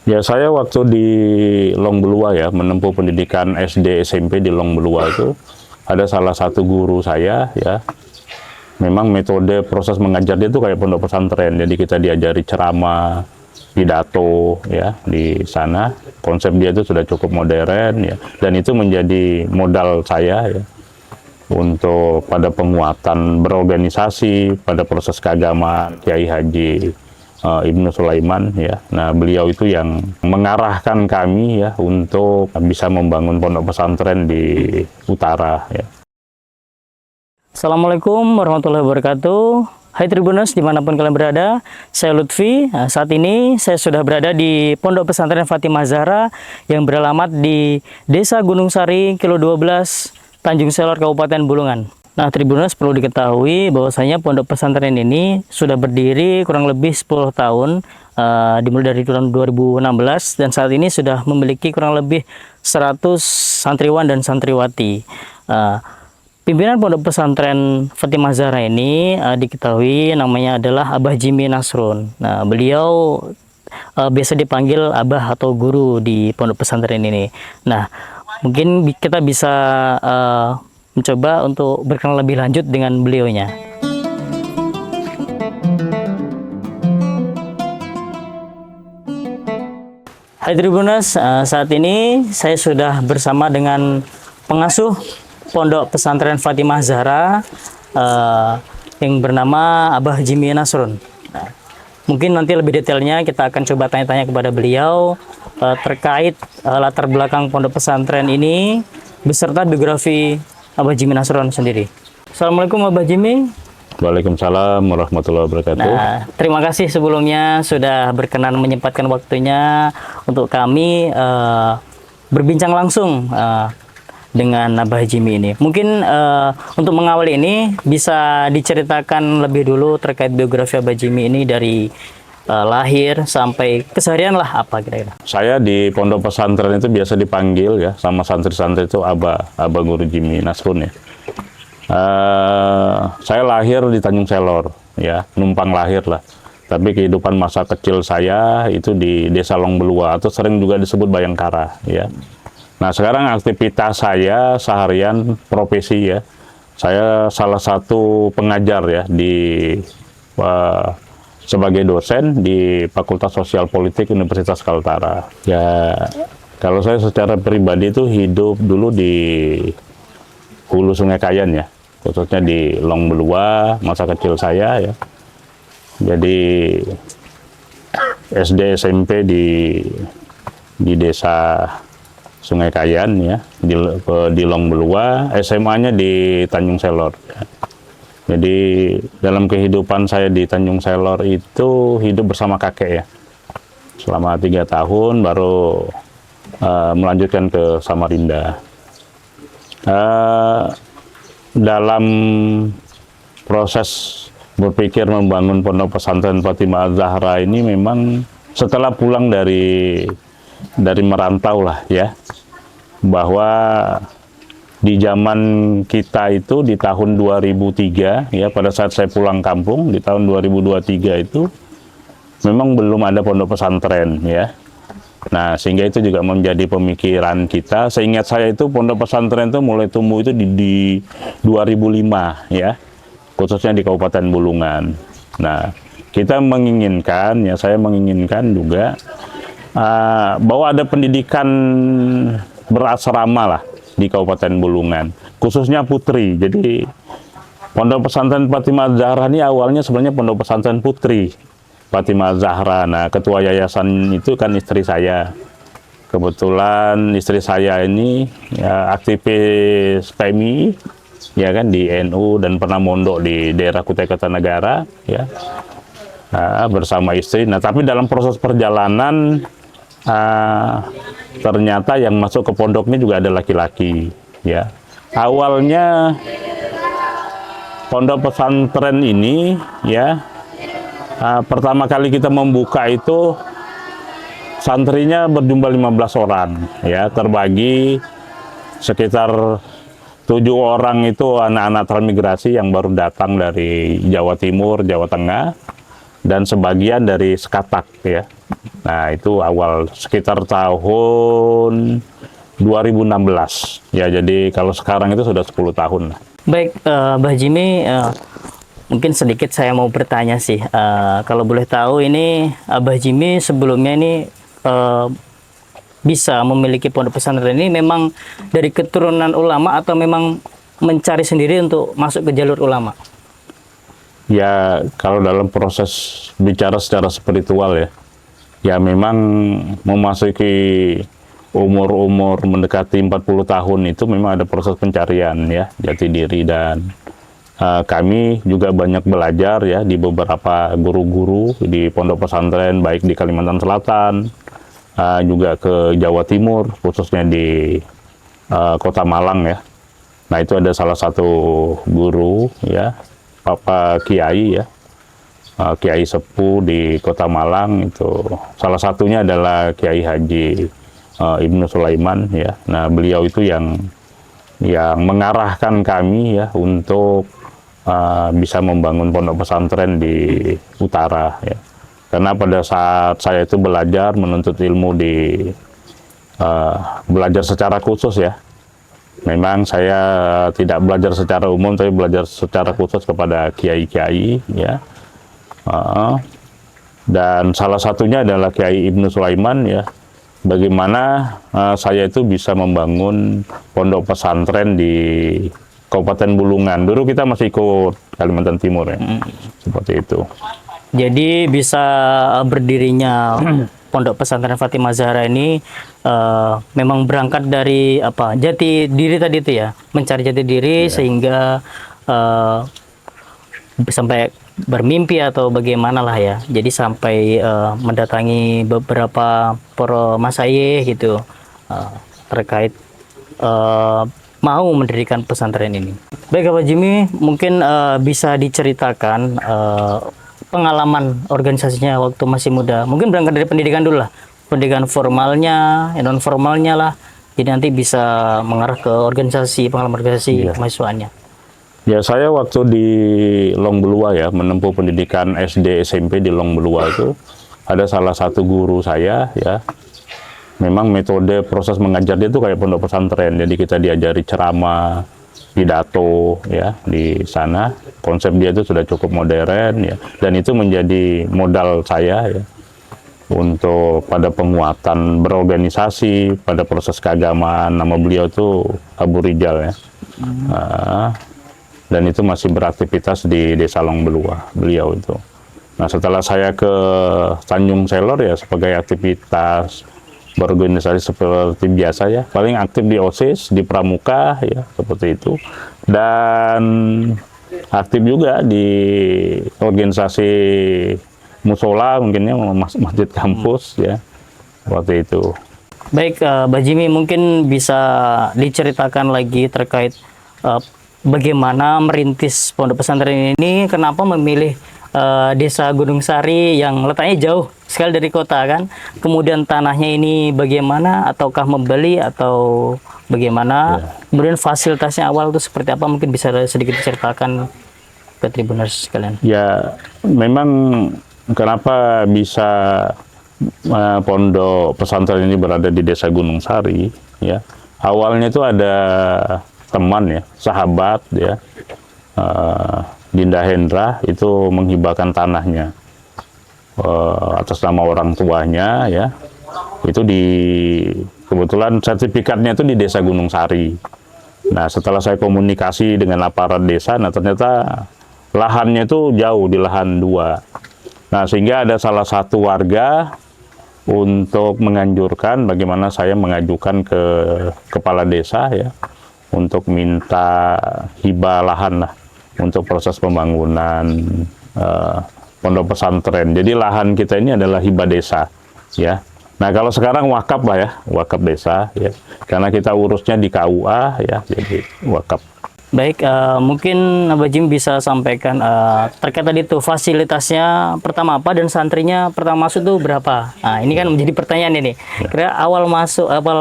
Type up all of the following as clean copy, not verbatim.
Ya, saya waktu di Long Belua ya, menempuh pendidikan SD SMP di Long Belua itu, ada salah satu guru saya ya, memang metode proses mengajar dia itu kayak pondok pesantren. Jadi kita diajari ceramah, pidato ya di sana. Konsep dia itu sudah cukup modern ya, dan itu menjadi modal saya ya untuk pada penguatan berorganisasi, pada proses keagamaan Kiai Haji Ibnu Sulaiman ya. Nah, beliau itu yang mengarahkan kami ya untuk bisa membangun pondok pesantren di utara ya. Assalamualaikum warahmatullahi wabarakatuh. Hai Tribuners dimanapun kalian berada, saya Lutfi. Nah, saat ini saya sudah berada di Pondok Pesantren Fatimah Zahra yang beralamat di Desa Gunung Sari, Kilo 12, Tanjung Selor, Kabupaten Bulungan. Nah, Tribuners perlu diketahui bahwasanya Pondok Pesantren ini sudah berdiri kurang lebih 10 tahun, dimulai dari tahun 2016, dan saat ini sudah memiliki kurang lebih 100 santriwan dan santriwati. Pimpinan Pondok Pesantren Fatimah Zahra ini diketahui namanya adalah Abah Jimmy Nasrun. Nah, beliau biasa dipanggil Abah atau guru di Pondok Pesantren ini. Nah, mungkin kita bisa mencoba untuk berkenalan lebih lanjut dengan beliaunya. Hai Tribuners, saat ini saya sudah bersama dengan pengasuh Pondok Pesantren Fatimah Zahra yang bernama Abah Jimmy Nasrun. Nah, mungkin nanti lebih detailnya kita akan coba tanya-tanya kepada beliau terkait latar belakang Pondok Pesantren ini beserta biografi Abah Jimmy Nasrun sendiri. Assalamualaikum Abah Jimmy. Waalaikumsalam warahmatullahi wabarakatuh. Nah, terima kasih sebelumnya sudah berkenan menyempatkan waktunya untuk kami berbincang langsung dengan Abah Jimmy ini. Mungkin untuk mengawali ini bisa diceritakan lebih dulu terkait biografi Abah Jimmy ini dari lahir sampai keseharian lah apa kira-kira. Saya di pondok pesantren itu biasa dipanggil ya sama santri-santri itu Abah Guru Jimmy Nasrun ya. Saya lahir di Tanjung Selor ya, numpang lahir lah. Tapi kehidupan masa kecil saya itu di Desa Long Belua atau sering juga disebut Bayangkara ya. Nah, sekarang aktivitas saya seharian profesi ya. Saya salah satu pengajar ya sebagai dosen di Fakultas Sosial Politik Universitas Kaltara. Ya, kalau saya secara pribadi itu hidup dulu di hulu Sungai Kayan ya, khususnya di Long Belua masa kecil saya ya. Jadi SD SMP di desa Sungai Kayan ya, di Long Belua, SMA-nya di Tanjung Selor. Ya. Jadi dalam kehidupan saya di Tanjung Selor itu hidup bersama kakek ya, selama 3 tahun baru melanjutkan ke Samarinda. Dalam proses berpikir membangun Pondok Pesantren Fatimah Zahra ini memang setelah pulang dari merantau lah ya, bahwa di zaman kita itu di tahun 2003 ya, pada saat saya pulang kampung di tahun 2023 itu memang belum ada pondok pesantren ya. Nah, sehingga itu juga menjadi pemikiran kita. Seingat saya itu pondok pesantren itu mulai tumbuh itu di 2005 ya, khususnya di Kabupaten Bulungan. Nah, kita menginginkan ya, saya menginginkan juga bahwa ada pendidikan berasrama lah di Kabupaten Bulungan, khususnya putri. Jadi Pondok Pesantren Fatimah Zahra ini awalnya sebenarnya Pondok Pesantren Putri Fatimah Zahra. Nah, ketua yayasan itu kan istri saya. Kebetulan istri saya ini ya, aktivis PMI ya kan di NU dan pernah mondok di daerah Kutai Kartanegara ya. Nah, bersama istri. Nah, tapi dalam proses perjalanan ternyata yang masuk ke pondoknya juga ada laki-laki ya. Awalnya pondok pesantren ini ya, pertama kali kita membuka itu santrinya berjumlah 15 orang ya, terbagi sekitar 7 orang itu anak-anak transmigrasi yang baru datang dari Jawa Timur, Jawa Tengah. dan sebagian dari Sekatak ya. Nah, itu awal sekitar tahun 2016 ya. Jadi kalau sekarang itu sudah 10 tahun lah. Baik, Mbah Jimmy, mungkin sedikit saya mau bertanya sih. Kalau boleh tahu ini Mbah Jimmy sebelumnya ini bisa memiliki pondok pesantren ini memang dari keturunan ulama atau memang mencari sendiri untuk masuk ke jalur ulama? Ya, kalau dalam proses bicara secara spiritual ya, ya memang memasuki umur-umur mendekati 40 tahun itu memang ada proses pencarian ya, jati diri. Dan kami juga banyak belajar ya di beberapa guru-guru di pondok pesantren, baik di Kalimantan Selatan, juga ke Jawa Timur, khususnya di Kota Malang ya. Nah, itu ada salah satu guru ya, Bapak Kiai ya, Kiai Sepuh di Kota Malang. Itu salah satunya adalah Kiai Haji Ibnu Sulaiman ya. Nah, beliau itu yang mengarahkan kami ya untuk bisa membangun pondok pesantren di utara ya. Karena pada saat saya itu belajar menuntut ilmu di belajar secara khusus ya. Memang saya tidak belajar secara umum, tapi belajar secara khusus kepada kiai-kiai ya. Dan salah satunya adalah Kiai Ibnu Sulaiman ya. Bagaimana saya itu bisa membangun pondok pesantren di Kabupaten Bulungan. Dulu kita masih ikut Kalimantan Timur ya. Seperti itu. Jadi bisa berdirinya Pondok Pesantren Fatimah Zahra ini memang berangkat dari apa? Jati diri tadi itu ya, mencari jati diri sehingga sampai bermimpi atau bagaimana lah ya. Jadi sampai mendatangi beberapa para masyayikh gitu terkait mau mendirikan pesantren ini. Baik, Pak Jimmy, mungkin bisa diceritakan pengalaman organisasinya waktu masih muda. Mungkin berangkat dari pendidikan dulu lah. Pendidikan formalnya, non formalnya lah. Jadi nanti bisa mengarah ke organisasi, pengalaman organisasi kemahasiswaannya. Ya, saya waktu di Long Belua ya, menempuh pendidikan SD SMP di Long Belua itu ada salah satu guru saya ya. Memang metode proses mengajar dia itu kayak pondok pesantren. Jadi kita diajari ceramah, pidato ya di sana. Konsep dia itu sudah cukup modern ya, dan itu menjadi modal saya ya untuk pada penguatan berorganisasi, pada proses keagamaan. Nama beliau itu Abu Rijal ya. Dan itu masih beraktivitas di Desa Long Belua beliau itu. Nah, setelah saya ke Tanjung Selor ya sebagai aktivitas berorganisasi seperti biasa ya, paling aktif di OSIS, di Pramuka ya, seperti itu. Dan aktif juga di organisasi musola, mungkinnya masjid kampus ya, seperti itu. Baik, Mbak Jimmy, mungkin bisa diceritakan lagi terkait bagaimana merintis pondok pesantren ini, kenapa memilih Desa Gunung Sari yang letaknya jauh sekali dari kota kan, kemudian tanahnya ini bagaimana, ataukah membeli atau bagaimana, kemudian fasilitasnya awal itu seperti apa, mungkin bisa sedikit diceritakan ke Tribuners sekalian. Ya, memang kenapa bisa pondok pesantren ini berada di Desa Gunung Sari ya, awalnya itu ada teman ya, sahabat ya, Dinda Hendra itu menghibahkan tanahnya atas nama orang tuanya ya. Itu kebetulan sertifikatnya itu di Desa Gunung Sari. Nah, setelah saya komunikasi dengan aparat desa, nah ternyata lahannya itu jauh, di lahan 2. Nah, sehingga ada salah satu warga untuk menganjurkan bagaimana saya mengajukan ke kepala desa ya untuk minta hibah lahan lah untuk proses pembangunan pondok pesantren. Jadi lahan kita ini adalah hibah desa ya. Nah, kalau sekarang wakaf lah ya, wakaf desa ya. Karena kita urusnya di KUA ya, jadi wakaf. Baik, mungkin Abah Jim bisa sampaikan terkait tadi itu fasilitasnya pertama apa dan santrinya pertama masuk tuh berapa? Nah, ini kan menjadi pertanyaan ini. Kira awal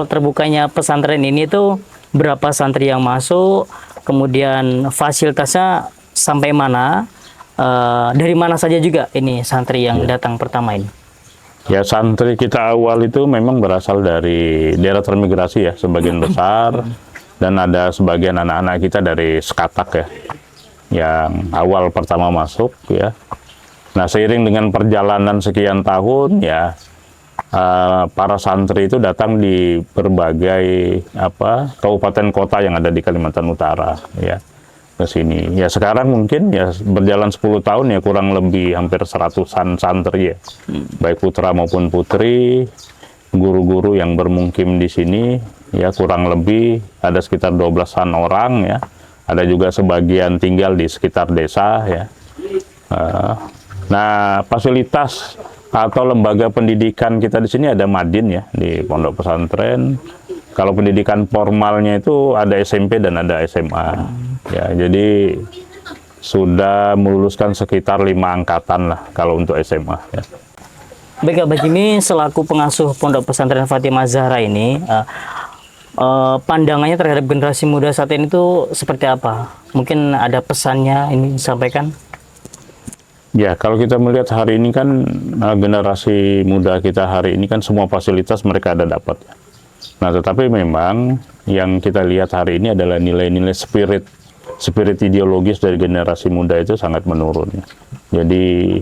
terbukanya pesantren ini tuh berapa santri yang masuk, kemudian fasilitasnya sampai mana, dari mana saja juga ini santri yang datang pertama ini? Ya, santri kita awal itu memang berasal dari daerah transmigrasi ya, sebagian besar. Dan ada sebagian anak-anak kita dari Sekatak ya, yang awal pertama masuk ya. Nah, seiring dengan perjalanan sekian tahun ya, para santri itu datang di berbagai kabupaten kota yang ada di Kalimantan Utara ya, ke sini. Ya sekarang mungkin ya berjalan 10 tahun ya kurang lebih hampir 100-an santri ya. Baik putra maupun putri, guru-guru yang bermukim di sini ya kurang lebih ada sekitar 12-an orang ya. Ada juga sebagian tinggal di sekitar desa ya. Nah, fasilitas atau lembaga pendidikan kita di sini ada Madin ya, di pondok pesantren. Kalau pendidikan formalnya itu ada SMP dan ada SMA. Ya, jadi sudah meluluskan sekitar 5 angkatan lah kalau untuk SMA ya. Baik, Abah Jimmy selaku pengasuh Pondok Pesantren Fatimah Zahra ini, pandangannya terhadap generasi muda saat ini itu seperti apa? Mungkin ada pesannya ini disampaikan? Ya, kalau kita melihat hari ini kan generasi muda kita hari ini kan semua fasilitas mereka ada dapat. Nah, tetapi memang yang kita lihat hari ini adalah nilai-nilai spirit ideologis dari generasi muda itu sangat menurun. Jadi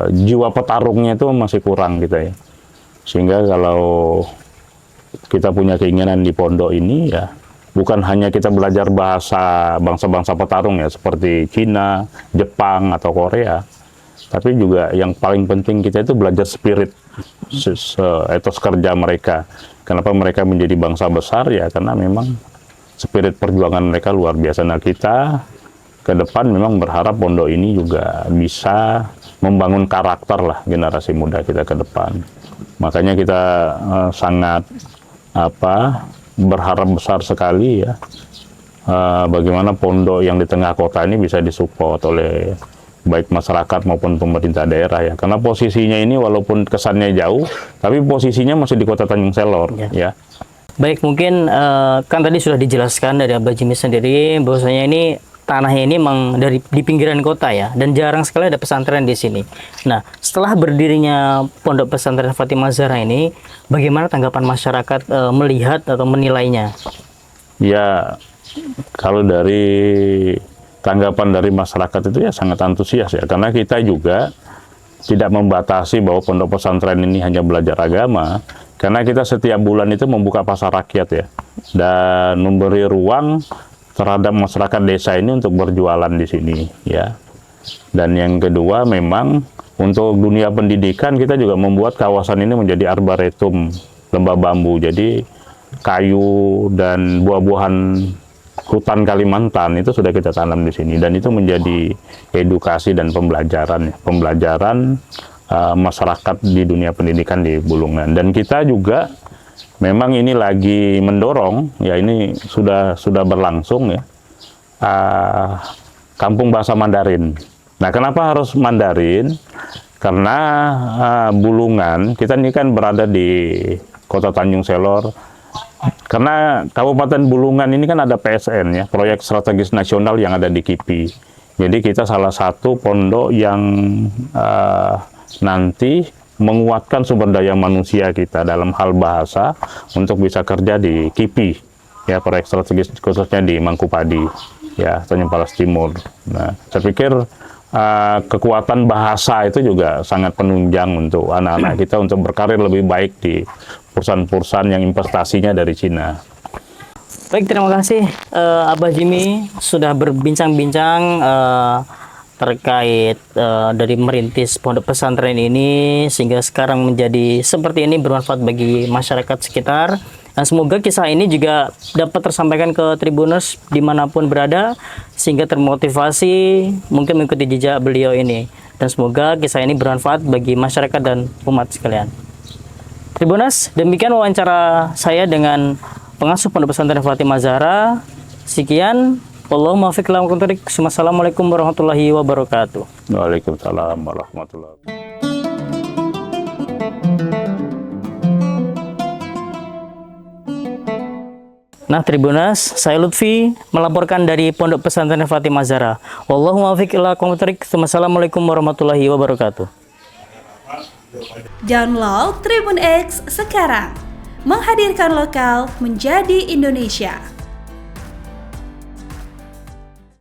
jiwa petarungnya itu masih kurang kita ya. Sehingga kalau kita punya keinginan di pondok ini ya, bukan hanya kita belajar bahasa bangsa-bangsa petarung ya seperti Cina, Jepang atau Korea, tapi juga yang paling penting kita itu belajar spirit etos kerja mereka. Kenapa mereka menjadi bangsa besar ya? Karena memang spirit perjuangan mereka luar biasa. Nah, kita ke depan memang berharap pondok ini juga bisa membangun karakter lah generasi muda kita ke depan. Makanya kita sangat berharap besar sekali ya, bagaimana pondok yang di tengah kota ini bisa disupport oleh baik masyarakat maupun pemerintah daerah ya. Karena posisinya ini walaupun kesannya jauh, tapi posisinya masih di Kota Tanjung Selor ya. Baik, mungkin kan tadi sudah dijelaskan dari Abah Jimmy sendiri bahwasanya ini tanahnya ini memang di pinggiran kota ya, dan jarang sekali ada pesantren di sini. Nah, setelah berdirinya Pondok Pesantren Fatimah Zahra ini, bagaimana tanggapan masyarakat melihat atau menilainya? Ya, kalau dari tanggapan dari masyarakat itu ya sangat antusias ya, karena kita juga tidak membatasi bahwa pondok pesantren ini hanya belajar agama, karena kita setiap bulan itu membuka pasar rakyat ya, dan memberi ruang terhadap masyarakat desa ini untuk berjualan di sini ya. Dan yang kedua memang untuk dunia pendidikan kita juga membuat kawasan ini menjadi arboretum lembah bambu, jadi kayu dan buah-buahan hutan Kalimantan itu sudah kita tanam di sini, dan itu menjadi edukasi dan pembelajaran masyarakat di dunia pendidikan di Bulungan. Dan kita juga memang ini lagi mendorong ya, ini sudah berlangsung ya, kampung bahasa Mandarin. Nah, kenapa harus Mandarin? Karena Bulungan kita ini kan berada di Kota Tanjung Selor. Karena Kabupaten Bulungan ini kan ada PSN ya, proyek strategis nasional yang ada di KIPI. Jadi kita salah satu pondok yang nanti menguatkan sumber daya manusia kita dalam hal bahasa untuk bisa kerja di KIPI ya, proyek strategis khususnya di Mangkupadi ya, Tanjung Palas Timur. Nah, saya pikir kekuatan bahasa itu juga sangat penunjang untuk anak-anak kita untuk berkarir lebih baik di perusahaan-perusahaan yang investasinya dari Cina. Baik, terima kasih Abah Jimmy sudah berbincang-bincang terkait dari merintis pondok pesantren ini sehingga sekarang menjadi seperti ini, bermanfaat bagi masyarakat sekitar. Dan semoga kisah ini juga dapat tersampaikan ke Tribuners dimanapun berada sehingga termotivasi mungkin mengikuti jejak beliau ini. Dan semoga kisah ini bermanfaat bagi masyarakat dan umat sekalian. Tribuners, demikian wawancara saya dengan pengasuh Pondok Pesantren Fatimah Zahra. Sekian. Allahumma fiq lam kunturik. Assalamualaikum warahmatullahi wabarakatuh. Waalaikumsalam warahmatullahi wabarakatuh. Nah, Tribuners, saya Lutfi melaporkan dari Pondok Pesantren Fatimah Zahra. Wallahu muwaffiq ila aqwamit thoriq. Wassalamualaikum warahmatullahi wabarakatuh. Download Tribun X sekarang. Menghadirkan lokal menjadi Indonesia.